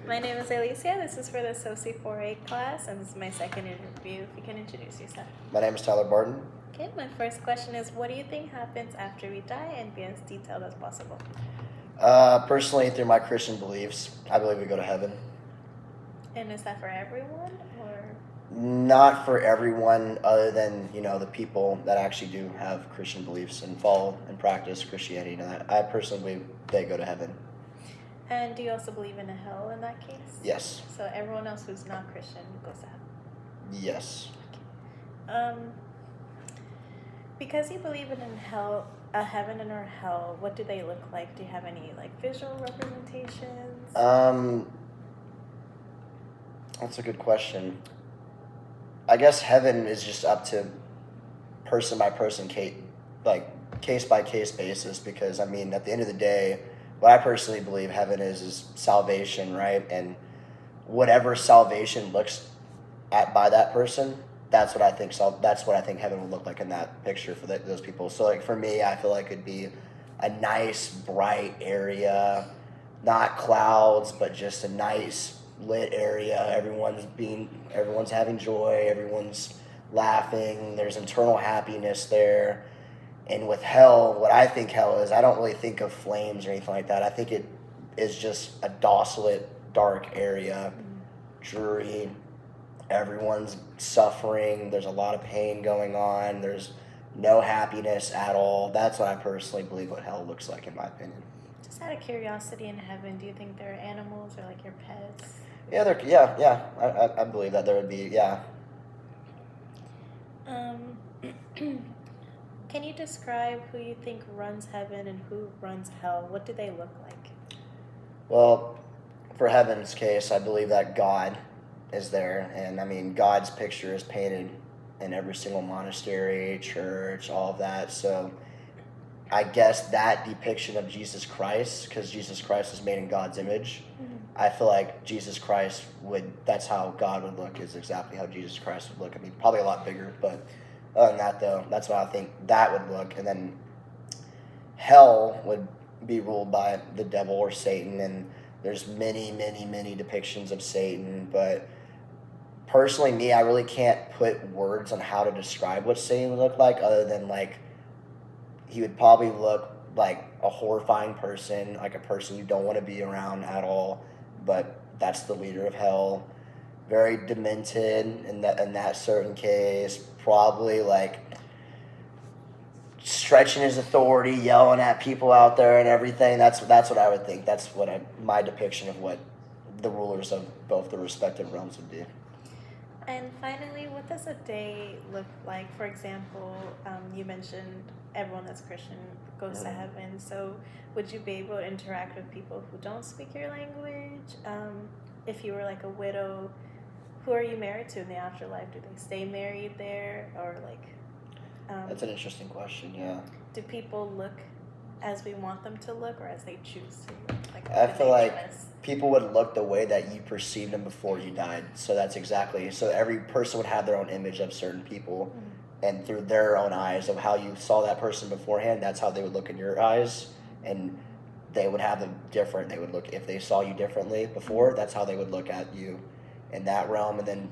My name is Alicia. This is for the SOCI 4A class, and this is my second interview. If you can introduce yourself. My name is Tyler Barton. Okay, my first question is, what do you think happens after we die, and be as detailed as possible? Personally, through my Christian beliefs, I believe we go to heaven. And is that for everyone, or? Not for everyone, other than the people that actually do have Christian beliefs and follow and practice Christianity. And I personally believe they go to heaven. And do you also believe in a hell in that case? Yes. So everyone else who's not Christian goes to hell? Yes. Because you believe in a heaven and or hell, what do they look like? Do you have any visual representations? That's a good question. I guess heaven is just up to person by person, case by case basis. Because at the end of the day, what I personally believe heaven is salvation, right? And whatever salvation looks at by that person, that's what I think. That's what I think heaven would look like in that picture for those people. So for me, I feel like it'd be a nice, bright area, not clouds, but just a nice lit area. Everyone's having joy. Everyone's laughing. There's internal happiness there. And with hell, what I think hell is, I don't really think of flames or anything like that. I think it is just a desolate, dark area, dreary. Everyone's suffering. There's a lot of pain going on. There's no happiness at all. That's what I personally believe what hell looks like, in my opinion. Just out of curiosity, in heaven, do you think there are animals or your pets? Yeah. I believe that there would be, yeah. Can you describe who you think runs heaven and who runs hell? What do they look like? Well, for heaven's case, I believe that God is there. And God's picture is painted in every single monastery, church, all of that. So I guess that depiction of Jesus Christ, because Jesus Christ is made in God's image, I feel like Jesus Christ that's how God would look, is exactly how Jesus Christ would look. Probably a lot bigger, but other than that, though, that's what I think that would look. And then hell would be ruled by the devil or Satan, and there's many, many, many depictions of Satan. But personally, me, I really can't put words on how to describe what Satan would look like, other than he would probably look like a horrifying person, like a person you don't want to be around at all. But that's the leader of hell. Very demented in that certain case. Probably stretching his authority, yelling at people out there and everything. That's what I would think. That's my depiction of what the rulers of both the respective realms would do. And finally, what does a day look like? For example, you mentioned everyone that's Christian goes to heaven. So would you be able to interact with people who don't speak your language? If you were a widow, who are you married to in the afterlife? Do they stay married there? Or That's an interesting question, yeah. Do people look as we want them to look, or as they choose to look? I feel like people would look the way that you perceived them before you died. So so every person would have their own image of certain people, and through their own eyes of how you saw that person beforehand, that's how they would look in your eyes. And they would have them different. They would look, if they saw you differently before, that's how they would look at you in that realm. And then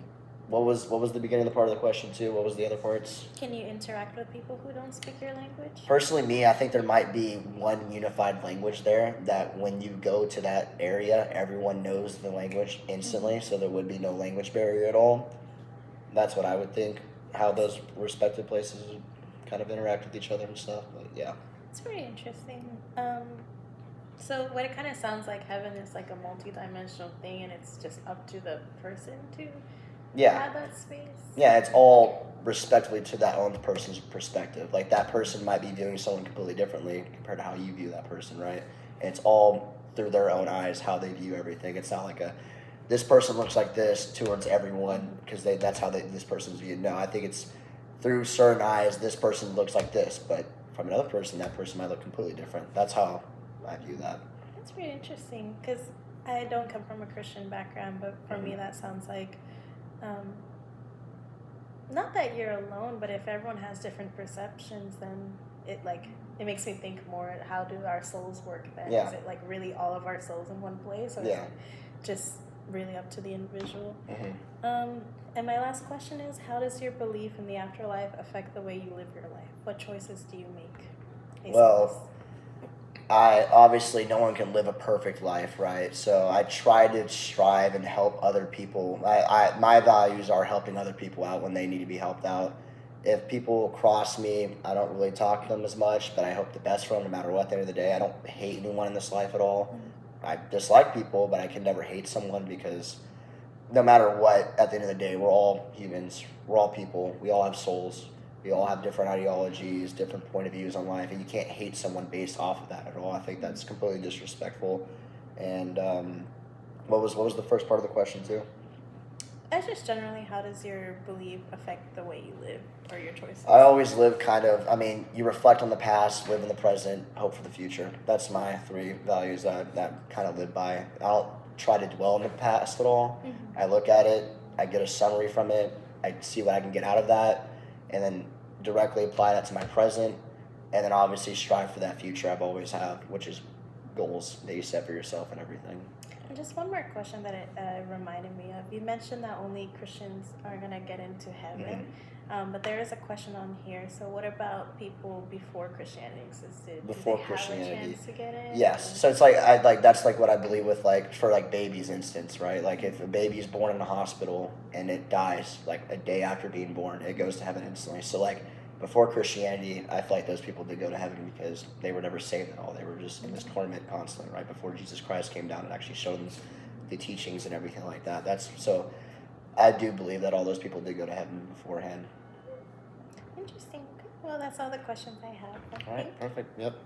what was the beginning of the part of the question too? What was the other parts? Can you interact with people who don't speak your language? Personally, me, I think there might be one unified language there, that when you go to that area, everyone knows the language instantly, so there would be no language barrier at all. That's what I would think, how those respective places would kind of interact with each other and stuff. But yeah. It's pretty interesting. So what it kind of sounds like, heaven is a multi-dimensional thing, and it's just up to the person to have that space. Yeah, it's all respectively to that own person's perspective. That person might be viewing someone completely differently compared to how you view that person, right? And it's all through their own eyes, how they view everything. It's not this person looks like this towards everyone because that's how this person's viewed. No, I think it's through certain eyes, this person looks like this, but from another person, that person might look completely different. That's how I view that. That's pretty interesting, because I don't come from a Christian background, but for me that sounds like, not that you're alone, but if everyone has different perceptions, then it makes me think more, how do our souls work then? Yeah. Is it really all of our souls in one place? Or Yeah. just really up to the individual. Hmm. And my last question is, how does your belief in the afterlife affect the way you live your life? What choices do you make based on Well, obviously no one can live a perfect life, right? So I try to strive and help other people. My values are helping other people out when they need to be helped out. If people cross me, I don't really talk to them as much, but I hope the best for them no matter what. At the end of the day, I don't hate anyone in this life at all. I dislike people, but I can never hate someone because no matter what, at the end of the day, we're all humans. We're all people. We all have souls. We all have different ideologies, different point of views on life, and you can't hate someone based off of that at all. I think that's completely disrespectful. And what was the first part of the question too? That's just generally, how does your belief affect the way you live or your choices? I always live kind of. I mean, you reflect on the past, live in the present, hope for the future. That's my three values that kind of live by. I don't try to dwell in the past at all. Mm-hmm. I look at it, I get a summary from it, I see what I can get out of that, and then directly apply that to my present, and then obviously strive for that future I've always have, which is goals that you set for yourself and everything. And just one more question that it reminded me of. You mentioned that only Christians are going to get into heaven. But there is a question on here. So what about people before Christianity existed? Before Do they Christianity. have a chance to get in? Yes. So it's like I like that's like what I believe with like for like babies instance, right? Like if a baby is born in a hospital and it dies like a day after being born, it goes to heaven instantly. So like before Christianity, I feel like those people did go to heaven because they were never saved at all. They were just in this torment constantly, right? Before Jesus Christ came down and actually showed them the teachings and everything like that. That's so I do believe that all those people did go to heaven beforehand. Interesting. Well, that's all the questions I have. All right, perfect. Yep.